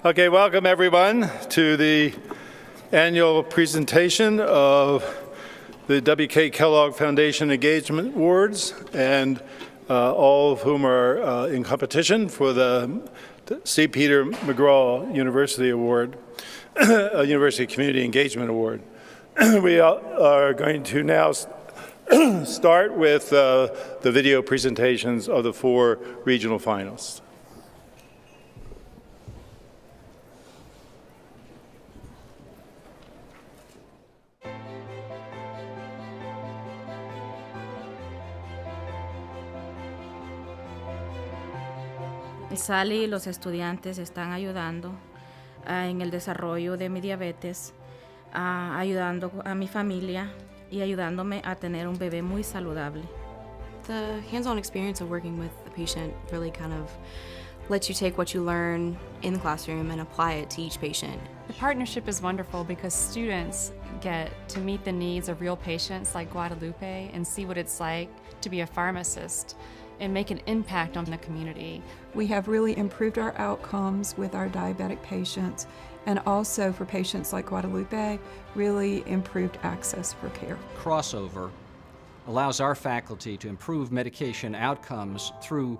Okay, welcome everyone to the annual presentation of the W.K. Kellogg Foundation Engagement Awards, and all of whom are in competition for the C. Peter McGraw University Award, University Community Engagement Award. We are going to now start with the video presentations of the 4 regional finalists. Sally y los estudiantes están ayudando en el desarrollo de mi diabetes, ayudando a mi familia y ayudándome a tener un bebé muy saludable. The hands-on experience of working with the patient really kind of lets you take what you learn in the classroom and apply it to each patient. The partnership is wonderful because students get to meet the needs of real patients like Guadalupe and see what it's like to be a pharmacist and make an impact on the community. We have really improved our outcomes with our diabetic patients, and also for patients like Guadalupe, really improved access for care. Crossover allows our faculty to improve medication outcomes through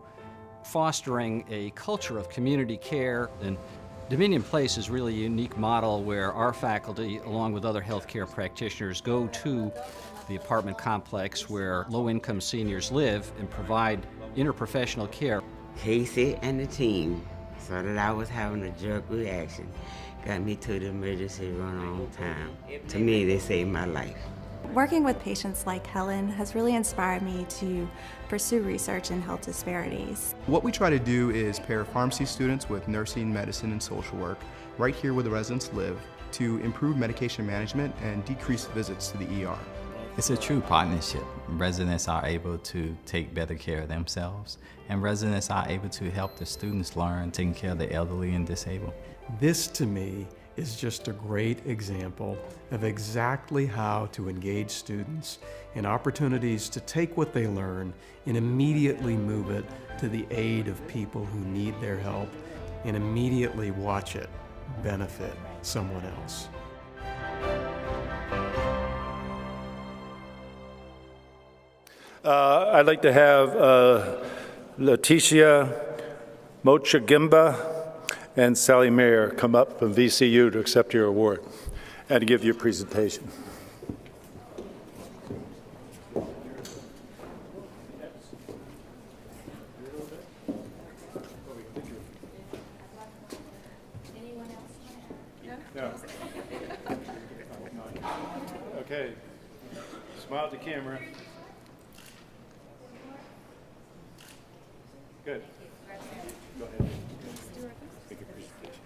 fostering a culture of community care. And Dominion Place is really a unique model where our faculty, along with other healthcare practitioners, go to the apartment complex where low-income seniors live and provide interprofessional care. Casey and the team saw that I was having a jerk reaction, got me to the emergency room on time. To me, they saved my life. Working with patients like Helen has really inspired me to pursue research in health disparities. What we try to do is pair pharmacy students with nursing, medicine, and social work right here where the residents live to improve medication management and decrease visits to the ER. It's a true partnership. Residents are able to take better care of themselves, and residents are able to help the students learn taking care of the elderly and disabled. This, to me, is just a great example of exactly how to engage students in opportunities to take what they learn and immediately move it to the aid of people who need their help, and immediately watch it benefit someone else. I'd like to have Leticia Mochagimba and Sally Mayer come up from VCU to accept your award and to give you a presentation. No. Okay. Smile at the camera. Good. Go ahead. Make a presentation.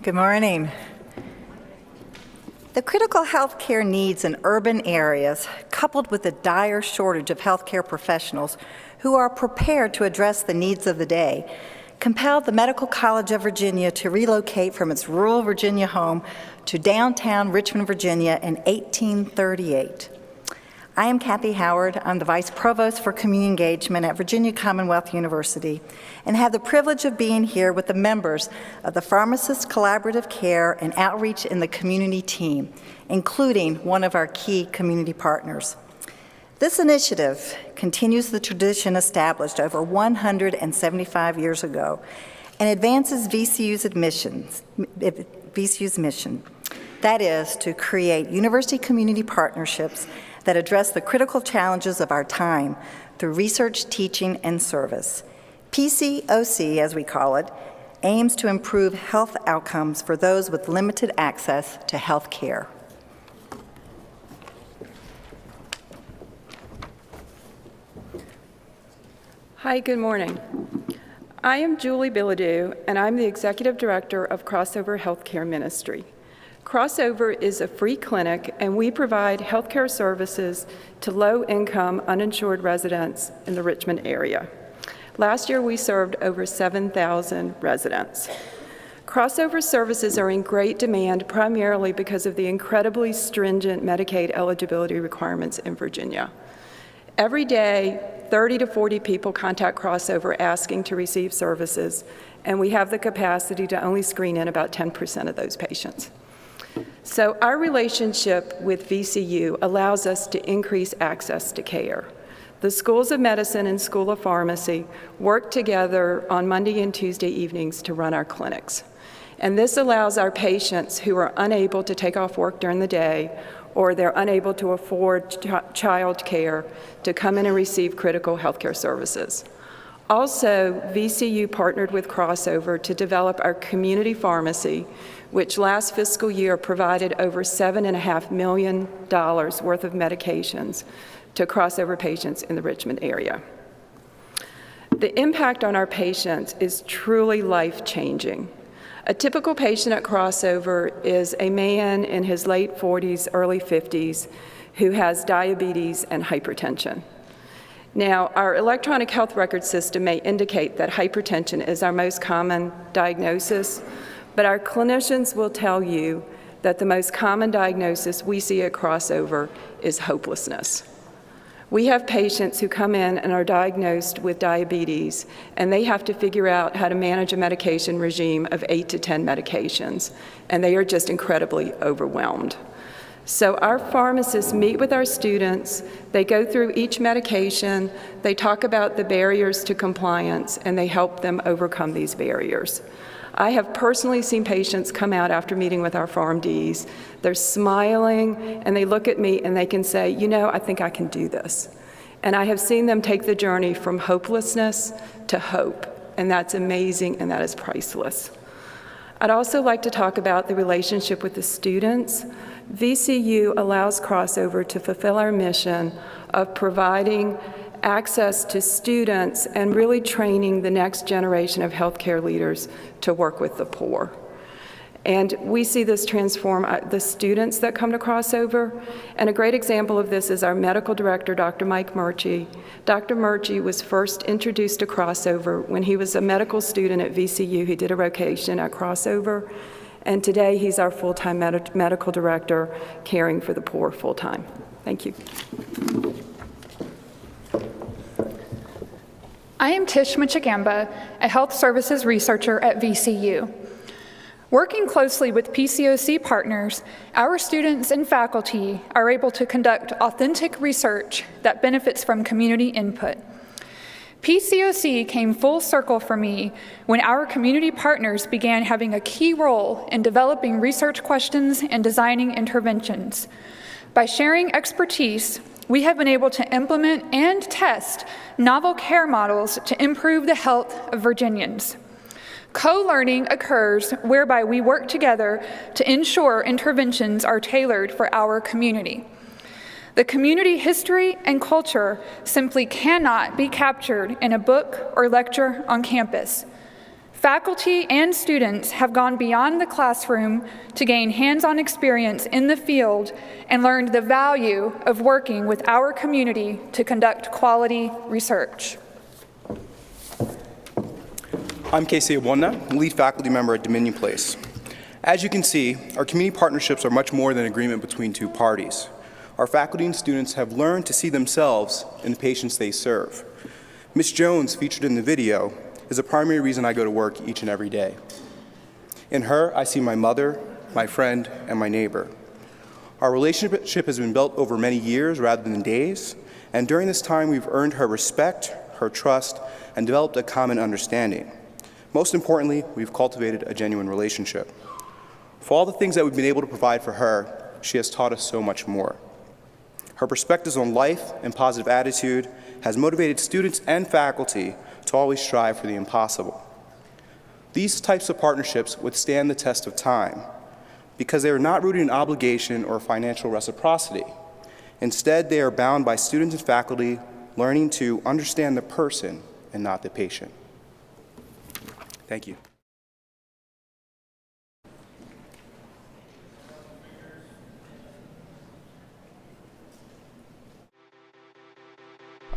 Good morning. The critical health care needs in urban areas, coupled with the dire shortage of healthcare professionals who are prepared to address the needs of the day, compelled the Medical College of Virginia to relocate from its rural Virginia home to downtown Richmond, Virginia in 1838. I am Kathy Howard. I'm the Vice Provost for Community Engagement at Virginia Commonwealth University, and have the privilege of being here with the members of the Pharmacist Collaborative Care and Outreach in the Community team, including one of our key community partners. This initiative continues the tradition established over 175 years ago and advances VCU's mission. That is, to create university community partnerships that address the critical challenges of our time through research, teaching, and service. PCOC, as we call it, aims to improve health outcomes for those with limited access to health care. Hi, good morning. I am Julie Bilodeau, and I'm the Executive Director of Crossover Healthcare Ministry. Crossover is a free clinic, and we provide healthcare services to low-income, uninsured residents in the Richmond area. Last year, we served over 7,000 residents. Crossover services are in great demand primarily because of the incredibly stringent Medicaid eligibility requirements in Virginia. Every day, 30 to 40 people contact Crossover asking to receive services, and we have the capacity to only screen in about 10% of those patients. So our relationship with VCU allows us to increase access to care. The Schools of Medicine and School of Pharmacy work together on Monday and Tuesday evenings to run our clinics. And this allows our patients who are unable to take off work during the day or they're unable to afford child care to come in and receive critical healthcare services. Also, VCU partnered with Crossover to develop our community pharmacy, which last fiscal year provided over $7.5 million worth of medications to Crossover patients in the Richmond area. The impact on our patients is truly life-changing. A typical patient at Crossover is a man in his late 40s, early 50s, who has diabetes and hypertension. Now, our electronic health record system may indicate that hypertension is our most common diagnosis, but our clinicians will tell you that the most common diagnosis we see at Crossover is hopelessness. We have patients who come in and are diagnosed with diabetes, and they have to figure out how to manage a medication regime of 8 to 10 medications, and they are just incredibly overwhelmed. So our pharmacists meet with our students, they go through each medication, they talk about the barriers to compliance, and they help them overcome these barriers. I have personally seen patients come out after meeting with our PharmDs. They're smiling, and they look at me and they can say, you know, I think I can do this. And I have seen them take the journey from hopelessness to hope, and that's amazing and that is priceless. I'd also like to talk about the relationship with the students. VCU allows Crossover to fulfill our mission of providing access to students and really training the next generation of healthcare leaders to work with the poor. And we see this transform the students that come to Crossover. And a great example of this is our medical director, Dr. Mike Murchie. Dr. Murchie was first introduced to Crossover when he was a medical student at VCU. He did a rotation at Crossover. And today he's our full-time medical director caring for the poor full-time. Thank you. I am Tish Michigamba, a health services researcher at VCU. Working closely with PCOC partners, our students and faculty are able to conduct authentic research that benefits from community input. PCOC came full circle for me when our community partners began having a key role in developing research questions and designing interventions. By sharing expertise, we have been able to implement and test novel care models to improve the health of Virginians. Co-learning occurs whereby we work together to ensure interventions are tailored for our community. The community history and culture simply cannot be captured in a book or lecture on campus. Faculty and students have gone beyond the classroom to gain hands-on experience in the field and learned the value of working with our community to conduct quality research. I'm Casey Abwanda, lead faculty member at Dominion Place. As you can see, our community partnerships are much more than an agreement between two parties. Our faculty and students have learned to see themselves in the patients they serve. Ms. Jones, featured in the video, is the primary reason I go to work each and every day. In her, I see my mother, my friend, and my neighbor. Our relationship has been built over many years rather than days, and during this time we've earned her respect, her trust, and developed a common understanding. Most importantly, we've cultivated a genuine relationship. For all the things that we've been able to provide for her, she has taught us so much more. Her perspectives on life and positive attitude has motivated students and faculty to always strive for the impossible. These types of partnerships withstand the test of time because they are not rooted in obligation or financial reciprocity. Instead, they are bound by students and faculty learning to understand the person and not the patient. Thank you.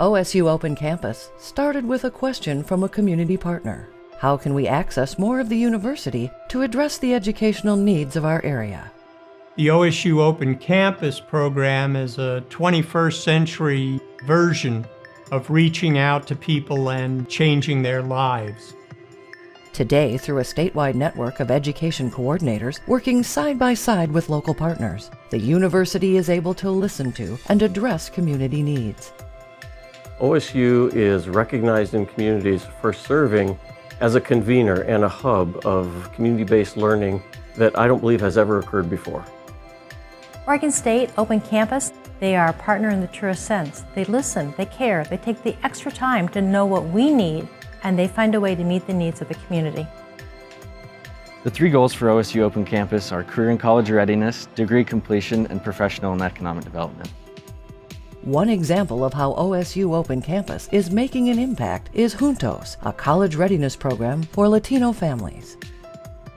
OSU Open Campus started with a question from a community partner. How can we access more of the university to address the educational needs of our area? The OSU Open Campus program is a 21st century version of reaching out to people and changing their lives. Today, through a statewide network of education coordinators working side by side with local partners, the university is able to listen to and address community needs. OSU is recognized in communities for serving as a convener and a hub of community-based learning that I don't believe has ever occurred before. Oregon State Open Campus, they are a partner in the truest sense. They listen, they care, they take the extra time to know what we need, and they find a way to meet the needs of the community. The 3 goals for OSU Open Campus are career and college readiness, degree completion, and professional and economic development. One example of how OSU Open Campus is making an impact is Juntos, a college readiness program for Latino families.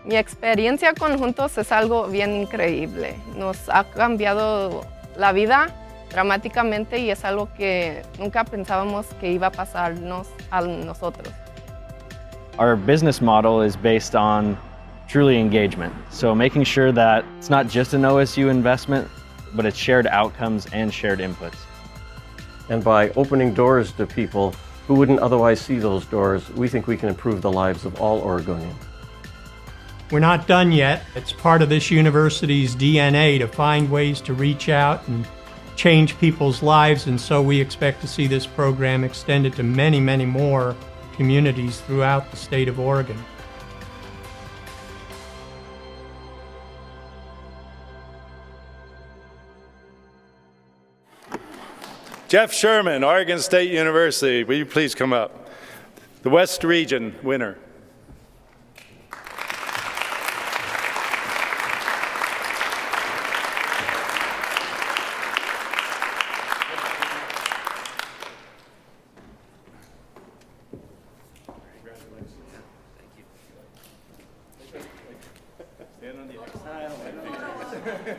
Mi experiencia con Juntos es algo bien increíble. Nos ha cambiado la vida dramáticamente y es algo que nunca pensábamos que iba a pasarnos a nosotros. Our business model is based on truly engagement. So making sure that it's not just an OSU investment, but it's shared outcomes and shared inputs. And by opening doors to people who wouldn't otherwise see those doors, we think we can improve the lives of all Oregonians. We're not done yet. It's part of this university's DNA to find ways to reach out and change people's lives, and so we expect to see this program extended to many, many more communities throughout the state of Oregon. Jeff Sherman, Oregon State University, will you please come up? The West Region winner.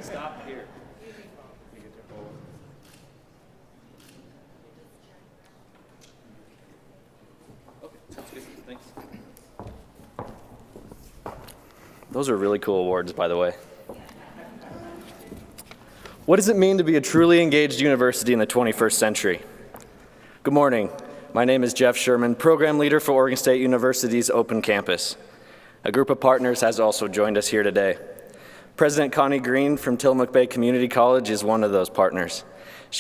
Stop here. Okay, sounds good. Thanks. Those are really cool awards, by the way. What does it mean to be a truly engaged university in the 21st century? Good morning. My name is Jeff Sherman, Program Leader for Oregon State University's Open Campus. A group of partners has also joined us here today. President Connie Green from Tillamook Bay Community College is one of those partners.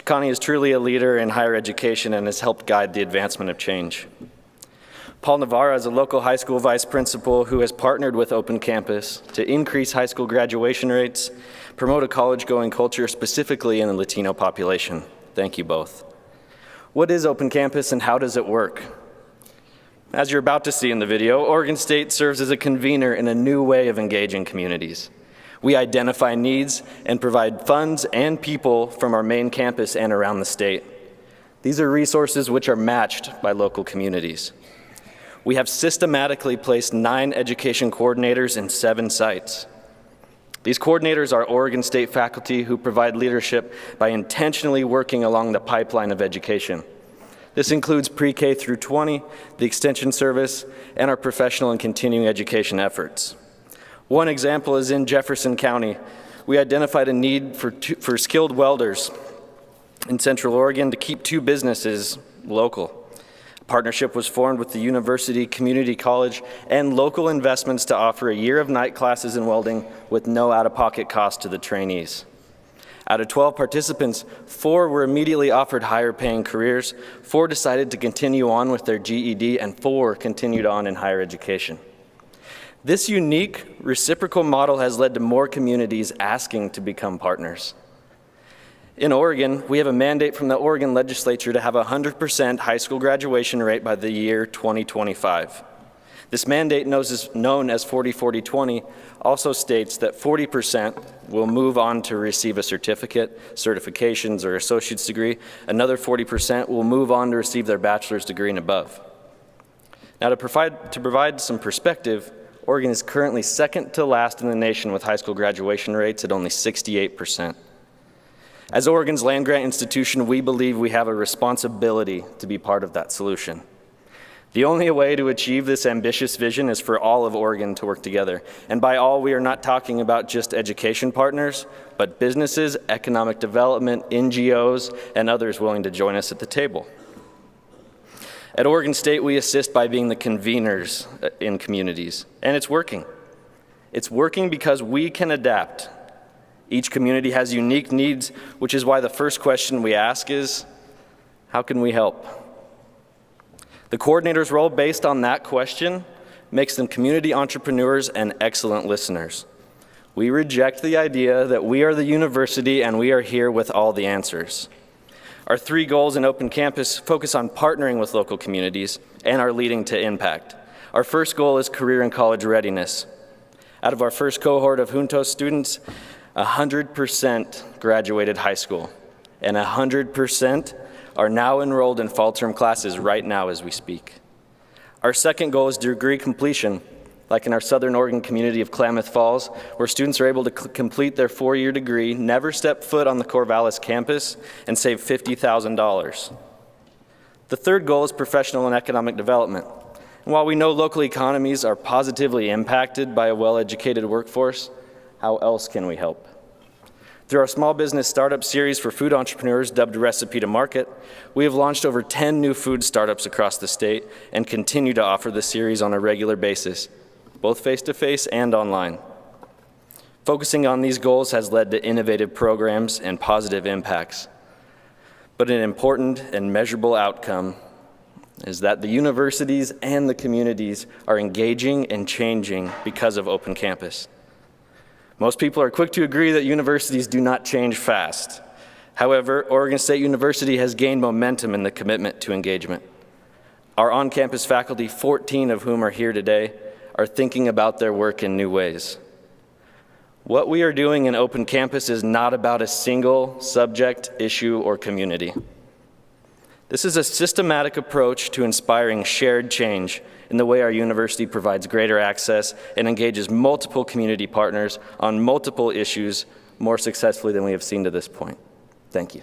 Connie is truly a leader in higher education and has helped guide the advancement of change. Paul Navarra is a local high school vice principal who has partnered with Open Campus to increase high school graduation rates, promote a college-going culture specifically in the Latino population. Thank you both. What is Open Campus and how does it work? As you're about to see in the video, Oregon State serves as a convener in a new way of engaging communities. We identify needs and provide funds and people from our main campus and around the state. These are resources which are matched by local communities. We have systematically placed 9 education coordinators in 7 sites. These coordinators are Oregon State faculty who provide leadership by intentionally working along the pipeline of education. This includes pre-K through 20, the Extension Service, and our professional and continuing education efforts. One example is in Jefferson County. We identified a need for skilled welders in Central Oregon to keep 2 businesses local. A partnership was formed with the University Community College and local investments to offer a year of night classes in welding with no out-of-pocket cost to the trainees. Out of 12 participants, 4 were immediately offered higher paying careers, 4 decided to continue on with their GED, and 4 continued on in higher education. This unique reciprocal model has led to more communities asking to become partners. In Oregon, we have a mandate from the Oregon legislature to have a 100% high school graduation rate by the year 2025. This mandate, known as 40-40-20, also states that 40% will move on to receive a certificate, certifications, or associate's degree. Another 40% will move on to receive their bachelor's degree and above. Now, to provide some perspective, Oregon is currently second to last in the nation with high school graduation rates at only 68%. As Oregon's land-grant institution, we believe we have a responsibility to be part of that solution. The only way to achieve this ambitious vision is for all of Oregon to work together. And by all, we are not talking about just education partners, but businesses, economic development, NGOs, and others willing to join us at the table. At Oregon State, we assist by being the conveners in communities, and it's working. It's working because we can adapt. Each community has unique needs, which is why the first question we ask is, how can we help? The coordinator's role based on that question makes them community entrepreneurs and excellent listeners. We reject the idea that we are the university and we are here with all the answers. Our 3 goals in Open Campus focus on partnering with local communities and are leading to impact. Our first goal is career and college readiness. Out of our first cohort of Juntos students, 100% graduated high school, and 100% are now enrolled in fall-term classes right now as we speak. Our second goal is degree completion, like in our Southern Oregon community of Klamath Falls, where students are able to complete their 4-year degree, never step foot on the Corvallis campus, and save $50,000. The third goal is professional and economic development. And while we know local economies are positively impacted by a well-educated workforce, how else can we help? Through our small business startup series for food entrepreneurs dubbed Recipe to Market, we have launched over 10 new food startups across the state and continue to offer the series on a regular basis, both face-to-face and online. Focusing on these goals has led to innovative programs and positive impacts. But an important and measurable outcome is that the universities and the communities are engaging and changing because of Open Campus. Most people are quick to agree that universities do not change fast. However, Oregon State University has gained momentum in the commitment to engagement. Our on-campus faculty, 14 of whom are here today, are thinking about their work in new ways. What we are doing in Open Campus is not about a single subject, issue, or community. This is a systematic approach to inspiring shared change in the way our university provides greater access and engages multiple community partners on multiple issues more successfully than we have seen to this point. Thank you.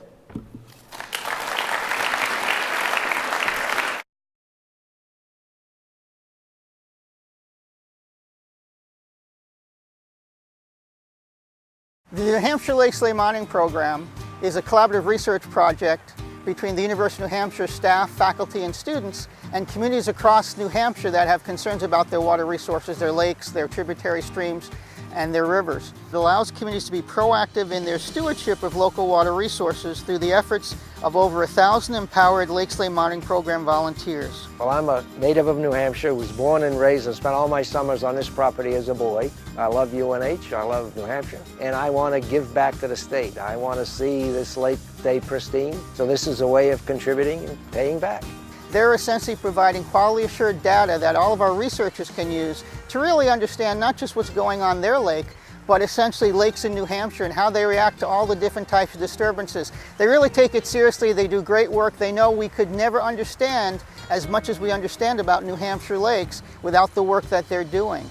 The New Hampshire Lake Slate Mining Program is a collaborative research project between the University of New Hampshire staff, faculty, and students, and communities across New Hampshire that have concerns about their water resources, their lakes, their tributary streams, and their rivers. It allows communities to be proactive in their stewardship of local water resources through the efforts of over 1,000 empowered Lake Slate Mining Program volunteers. Well, I'm a native of New Hampshire, was born and raised and spent all my summers on this property as a boy. I love UNH, I love New Hampshire, and I want to give back to the state. I want to see this lake stay pristine, so this is a way of contributing and paying back. They're essentially providing quality assured data that all of our researchers can use to really understand not just what's going on their lake, but essentially lakes in New Hampshire and how they react to all the different types of disturbances. They really take it seriously, they do great work. They know we could never understand as much as we understand about New Hampshire lakes without the work that they're doing.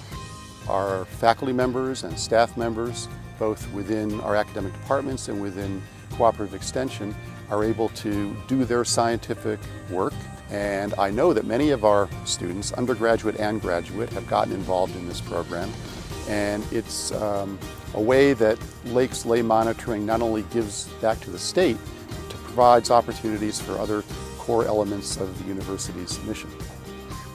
Our faculty members and staff members, both within our academic departments and within Cooperative Extension, are able to do their scientific work. And I know that many of our students, undergraduate and graduate, have gotten involved in this program. And it's a way that Lake Slate monitoring not only gives back to the state, but provides opportunities for other core elements of the university's mission.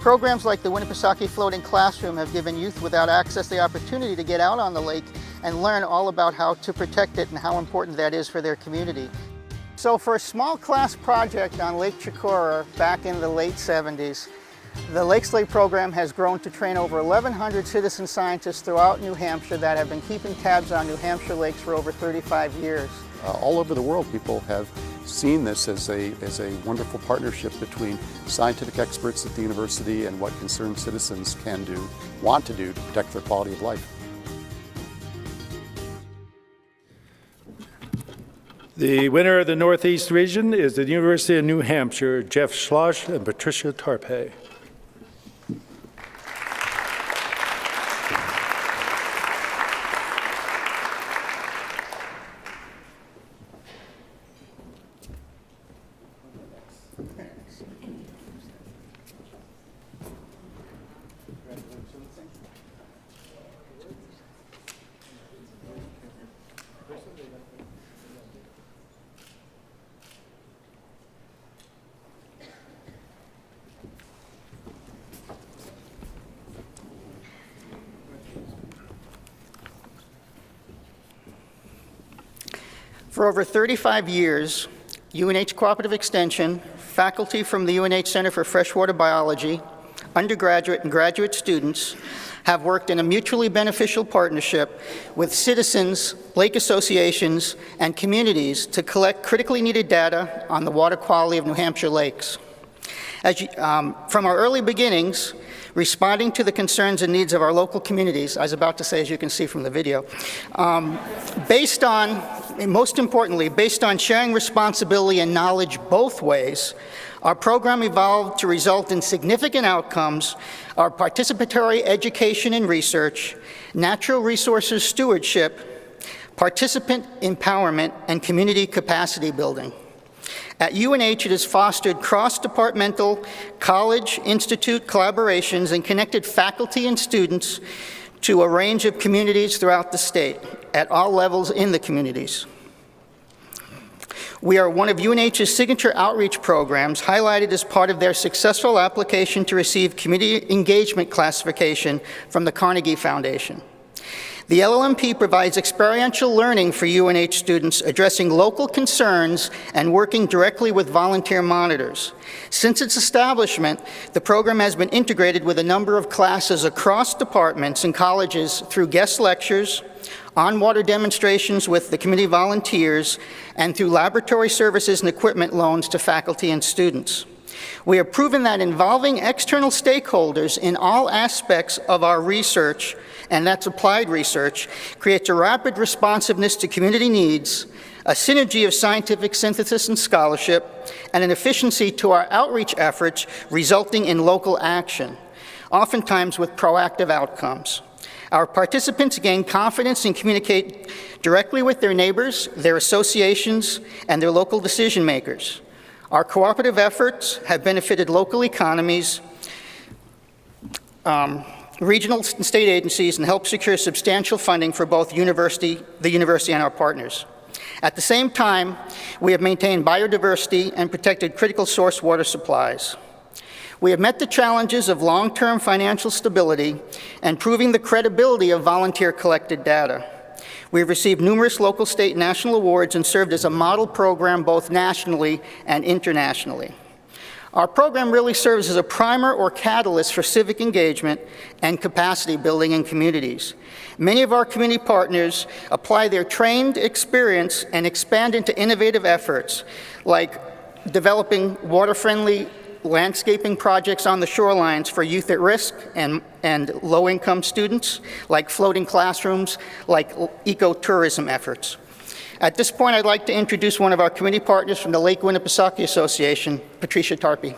Programs like the Winnipesaukee Floating Classroom have given youth without access the opportunity to get out on the lake and learn all about how to protect it and how important that is for their community. So for a small class project on Lake Chicora back in the late 70s, the Lake Slate program has grown to train over 1,100 citizen scientists throughout New Hampshire that have been keeping tabs on New Hampshire lakes for over 35 years. All over the world, people have seen this as a wonderful partnership between scientific experts at the university and what concerned citizens can do, want to do to protect their quality of life. The winner of the Northeast region is the University of New Hampshire, Jeff Schloss and Patricia Tarpe. For over 35 years, UNH Cooperative Extension, faculty from the UNH Center for Freshwater Biology, undergraduate and graduate students have worked in a mutually beneficial partnership with citizens, lake associations, and communities to collect critically needed data on the water quality of New Hampshire lakes. From our early beginnings, responding to the concerns and needs of our local communities, I was about to say, as you can see from the video, based on, most importantly, based on sharing responsibility and knowledge both ways, our program evolved to result in significant outcomes, our participatory education and research, natural resources stewardship, participant empowerment, and community capacity building. At UNH, it has fostered cross-departmental college-institute collaborations and connected faculty and students to a range of communities throughout the state, at all levels in the communities. We are one of UNH's signature outreach programs, highlighted as part of their successful application to receive community engagement classification from the Carnegie Foundation. The LLMP provides experiential learning for UNH students addressing local concerns and working directly with volunteer monitors. Since its establishment, the program has been integrated with a number of classes across departments and colleges through guest lectures, on-water demonstrations with the community volunteers, and through laboratory services and equipment loans to faculty and students. We have proven that involving external stakeholders in all aspects of our research, and that's applied research, creates a rapid responsiveness to community needs, a synergy of scientific synthesis and scholarship, and an efficiency to our outreach efforts resulting in local action, oftentimes with proactive outcomes. Our participants gain confidence and communicate directly with their neighbors, their associations, and their local decision makers. Our cooperative efforts have benefited local economies, regional and state agencies, and helped secure substantial funding for both the university and our partners. At the same time, we have maintained biodiversity and protected critical source water supplies. We have met the challenges of long-term financial stability and proving the credibility of volunteer-collected data. We have received numerous local, state, and national awards and served as a model program both nationally and internationally. Our program really serves as a primer or catalyst for civic engagement and capacity building in communities. Many of our community partners apply their trained experience and expand into innovative efforts like developing water-friendly landscaping projects on the shorelines for youth at risk and low-income students, like floating classrooms, like ecotourism efforts. At this point, I'd like to introduce one of our community partners from the Lake Winnipesaukee Association, Patricia Tarpey.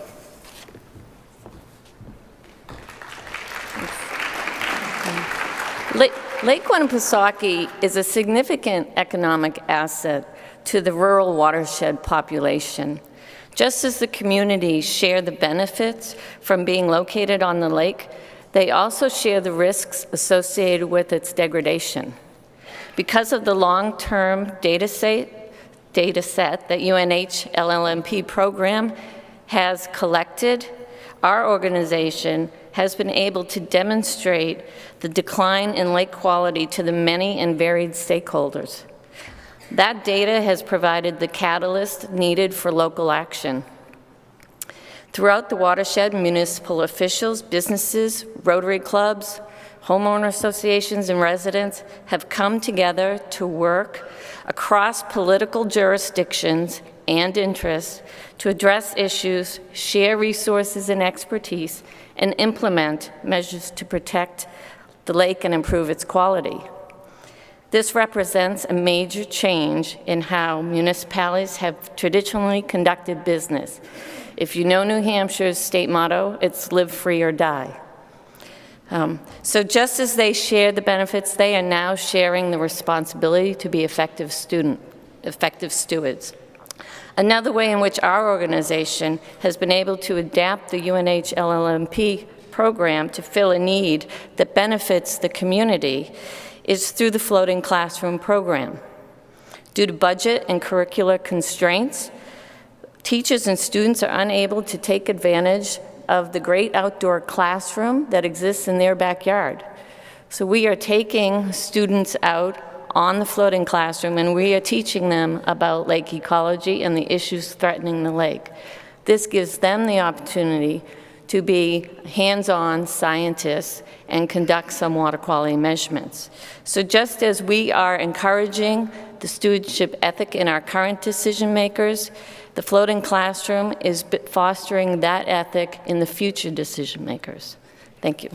Lake Winnipesaukee is a significant economic asset to the rural watershed population. Just as the communities share the benefits from being located on the lake, they also share the risks associated with its degradation. Because of the long-term data set that UNH LLMP program has collected, our organization has been able to demonstrate the decline in lake quality to the many and varied stakeholders. That data has provided the catalyst needed for local action. Throughout the watershed, municipal officials, businesses, Rotary clubs, homeowner associations, and residents have come together to work across political jurisdictions and interests to address issues, share resources and expertise, and implement measures to protect the lake and improve its quality. This represents a major change in how municipalities have traditionally conducted business. If you know New Hampshire's state motto, it's live free or die. So just as they share the benefits, they are now sharing the responsibility to be effective stewards. Another way in which our organization has been able to adapt the UNH LLMP program to fill a need that benefits the community is through the floating classroom program. Due to budget and curricular constraints, teachers and students are unable to take advantage of the great outdoor classroom that exists in their backyard. So we are taking students out on the floating classroom, and we are teaching them about lake ecology and the issues threatening the lake. This gives them the opportunity to be hands-on scientists and conduct some water quality measurements. So just as we are encouraging the stewardship ethic in our current decision makers, the floating classroom is fostering that ethic in the future decision makers. Thank you.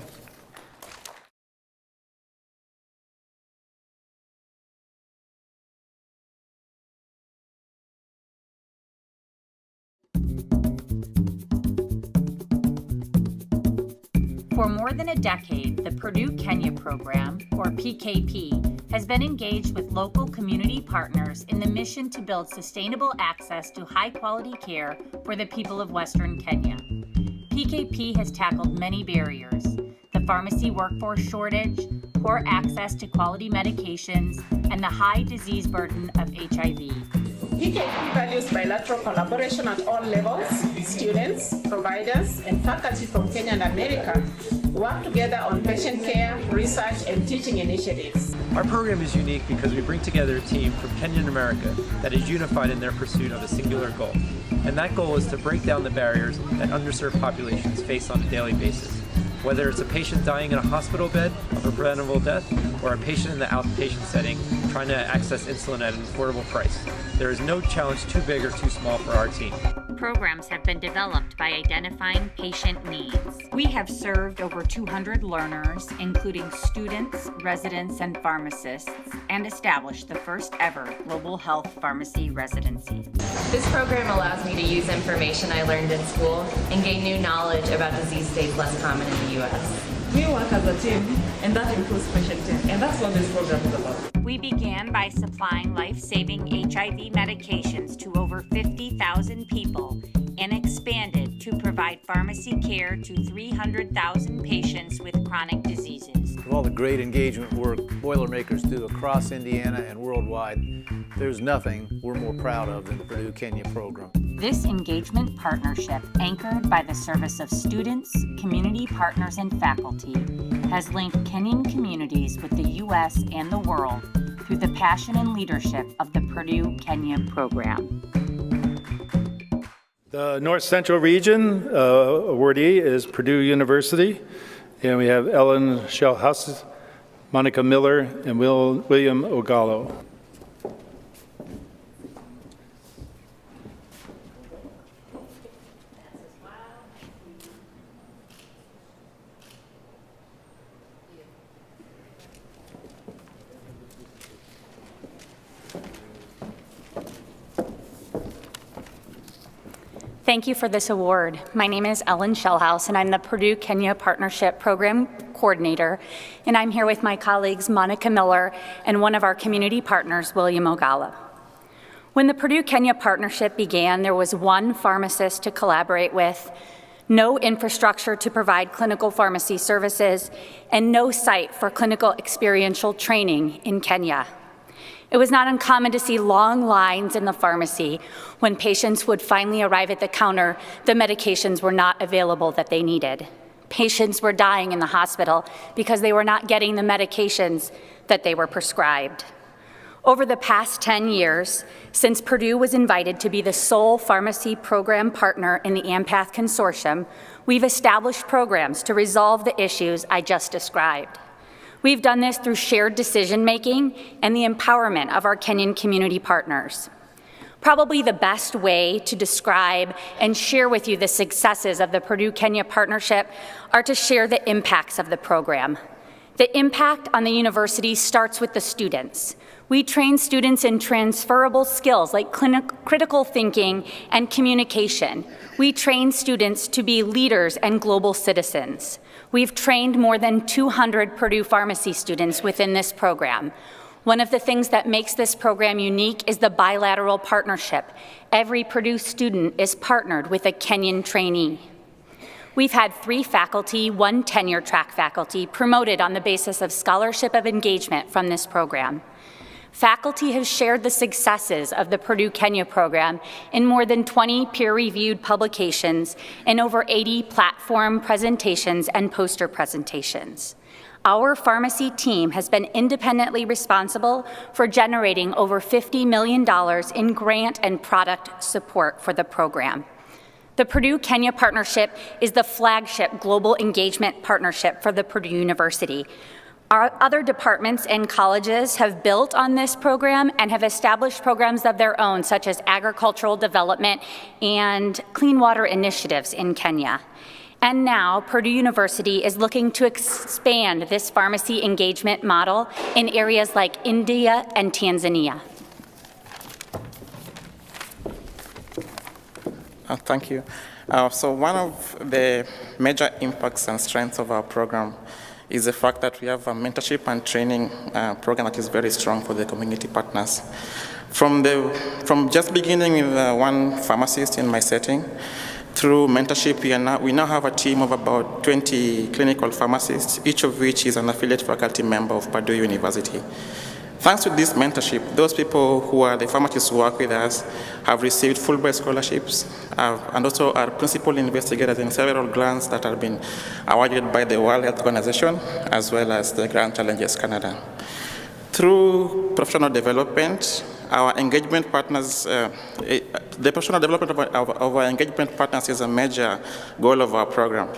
For more than a decade, the Purdue-Kenya program, or PKP, has been engaged with local community partners in the mission to build sustainable access to high-quality care for the people of Western Kenya. PKP has tackled many barriers: the pharmacy workforce shortage, poor access to quality medications, and the high disease burden of HIV. PKP values bilateral collaboration at all levels. Students, providers, and faculty from Kenya and America work together on patient care, research, and teaching initiatives. Our program is unique because we bring together a team from Kenya and America that is unified in their pursuit of a singular goal. And that goal is to break down the barriers that underserved populations face on a daily basis. Whether it's a patient dying in a hospital bed of a preventable death, or a patient in the outpatient setting trying to access insulin at an affordable price, there is no challenge too big or too small for our team. Programs have been developed by identifying patient needs. We have served over 200 learners, including students, residents, and pharmacists, and established the first ever global health pharmacy residency. This program allows me to use information I learned in school and gain new knowledge about disease states less common in the U.S. We work as a team, and that improves patient care, and that's what this program is about. We began by supplying life-saving HIV medications to over 50,000 people and expanded to provide pharmacy care to 300,000 patients with chronic diseases. Of all the great engagement work Boilermakers do across Indiana and worldwide, there's nothing we're more proud of than the Purdue-Kenya program. This engagement partnership, anchored by the service of students, community partners, and faculty, has linked Kenyan communities with the U.S. and the world through the passion and leadership of the Purdue-Kenya program. The North Central Region awardee is Purdue University, and we have Ellen Shellhouse, Monica Miller, and William Ogalo. Thank you for this award. My name is Ellen Shellhouse, and I'm the Purdue-Kenya Partnership Program Coordinator, and I'm here with my colleagues Monica Miller and one of our community partners, William Ogala. When the Purdue-Kenya Partnership began, there was one pharmacist to collaborate with, no infrastructure to provide clinical pharmacy services, and no site for clinical experiential training in Kenya. It was not uncommon to see long lines in the pharmacy. When patients would finally arrive at the counter, the medications were not available that they needed. Patients were dying in the hospital because they were not getting the medications that they were prescribed. Over the past 10 years, since Purdue was invited to be the sole pharmacy program partner in the AMPATH Consortium, we've established programs to resolve the issues I just described. We've done this through shared decision-making and the empowerment of our Kenyan community partners. Probably the best way to describe and share with you the successes of the Purdue-Kenya partnership are to share the impacts of the program. The impact on the university starts with the students. We train students in transferable skills like critical thinking and communication. We train students to be leaders and global citizens. We've trained more than 200 Purdue pharmacy students within this program. One of the things that makes this program unique is the bilateral partnership. Every Purdue student is partnered with a Kenyan trainee. We've had 3 faculty, 1 tenure-track faculty promoted on the basis of scholarship of engagement from this program. Faculty have shared the successes of the Purdue-Kenya program in more than 20 peer-reviewed publications and over 80 platform presentations and poster presentations. Our pharmacy team has been independently responsible for generating over $50 million in grant and product support for the program. The Purdue-Kenya Partnership is the flagship global engagement partnership for the Purdue University. Our other departments and colleges have built on this program and have established programs of their own, such as agricultural development and clean water initiatives in Kenya. And now, Purdue University is looking to expand this pharmacy engagement model in areas like India and Tanzania. Thank you. So one of the major impacts and strengths of our program is the fact that we have a mentorship and training program that is very strong for the community partners. From just beginning with one pharmacist in my setting, through mentorship, we now have a team of about 20 clinical pharmacists, each of which is an affiliate faculty member of Purdue University. Thanks to this mentorship, those people who are the pharmacists who work with us have received Fulbright scholarships and also are principal investigators in several grants that have been awarded by the World Health Organization as well as the Grand Challenges Canada. Through professional development, our engagement partners, the professional development of our engagement partners is a major goal of our program.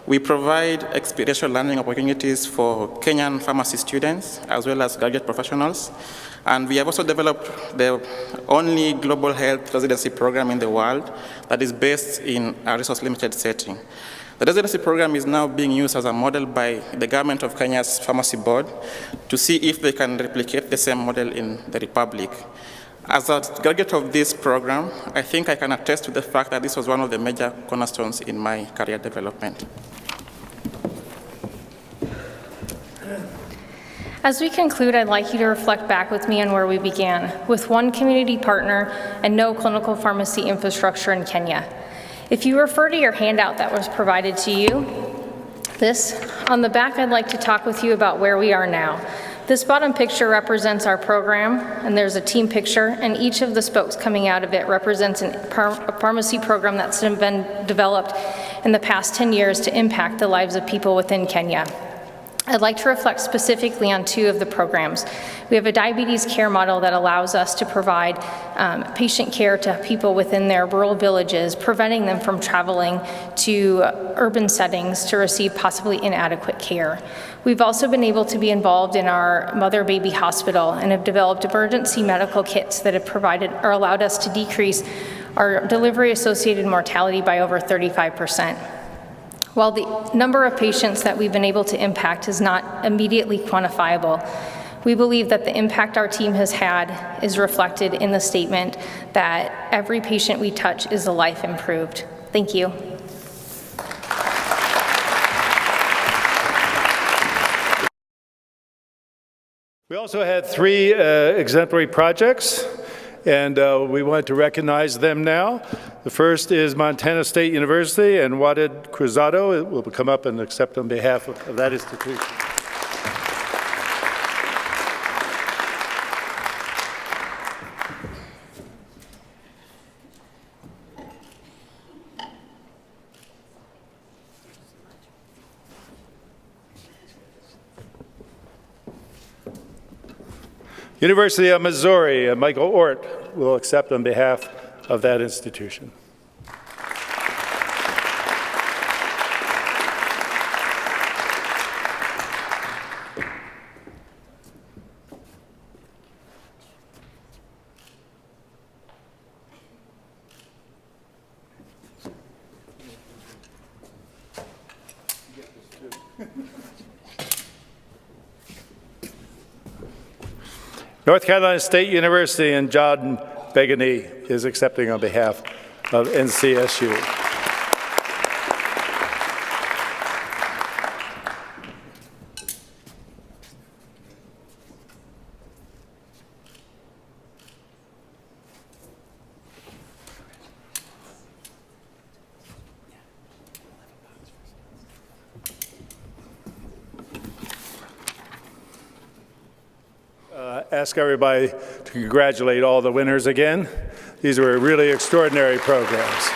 We provide experiential learning opportunities for Kenyan pharmacy students as well as graduate professionals. And we have also developed the only global health residency program in the world that is based in a resource-limited setting. The residency program is now being used as a model by the government of Kenya's pharmacy board to see if they can replicate the same model in the Republic. As a graduate of this program, I think I can attest to the fact that this was one of the major cornerstones in my career development. As we conclude, I'd like you to reflect back with me on where we began, with one community partner and no clinical pharmacy infrastructure in Kenya. If you refer to your handout that was provided to you, on the back, I'd like to talk with you about where we are now. This bottom picture represents our program, and there's a team picture, and each of the spokes coming out of it represents a pharmacy program that's been developed in the past 10 years to impact the lives of people within Kenya. I'd like to reflect specifically on two of the programs. We have a diabetes care model that allows us to provide patient care to people within their rural villages, preventing them from traveling to urban settings to receive possibly inadequate care. We've also been able to be involved in our mother-baby hospital and have developed emergency medical kits that have provided or allowed us to decrease our delivery-associated mortality by over 35%. While the number of patients that we've been able to impact is not immediately quantifiable, we believe that the impact our team has had is reflected in the statement that every patient we touch is a life improved. Thank you. We also had 3 exemplary projects, and we want to recognize them now. The first is Montana State University, and Wadid Cruzado will come up and accept on behalf of that institution. University of Missouri, Michael Ort will accept on behalf of that institution. North Carolina State University and John Begany is accepting on behalf of NCSU. Ask everybody to congratulate all the winners again. These were really extraordinary programs.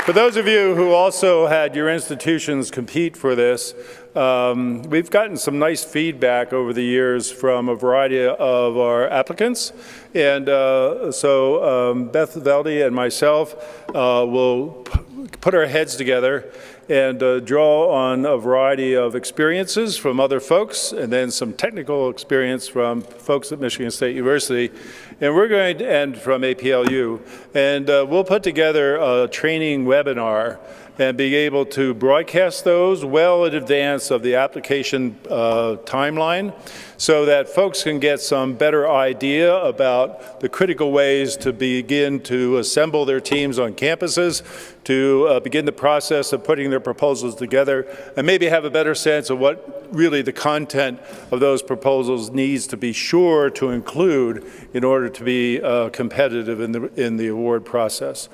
For those of you who also had your institutions compete for this, we've gotten some nice feedback over the years from a variety of our applicants. And so Beth Velde and myself will put our heads together and draw on a variety of experiences from other folks and then some technical experience from folks at Michigan State University. And we're going to end from APLU. And we'll put together a training webinar and be able to broadcast those well in advance of the application timeline so that folks can get some better idea about the critical ways to begin to assemble their teams on campuses, to begin the process of putting their proposals together, and maybe have a better sense of what really the content of those proposals needs to be sure to include in order to be competitive in the award process.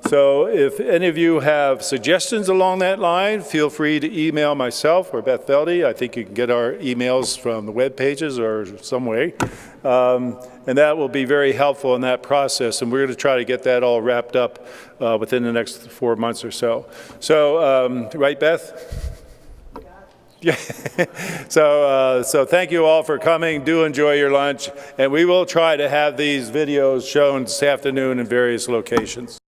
So if any of you have suggestions along that line, feel free to email myself or Beth Velde. I think you can get our emails from the web pages or some way. And that will be very helpful in that process. And we're going to try to get that all wrapped up within the next 4 months or so. So, right, Beth? Yeah. So thank you all for coming. Do enjoy your lunch. And we will try to have these videos shown this afternoon in various locations.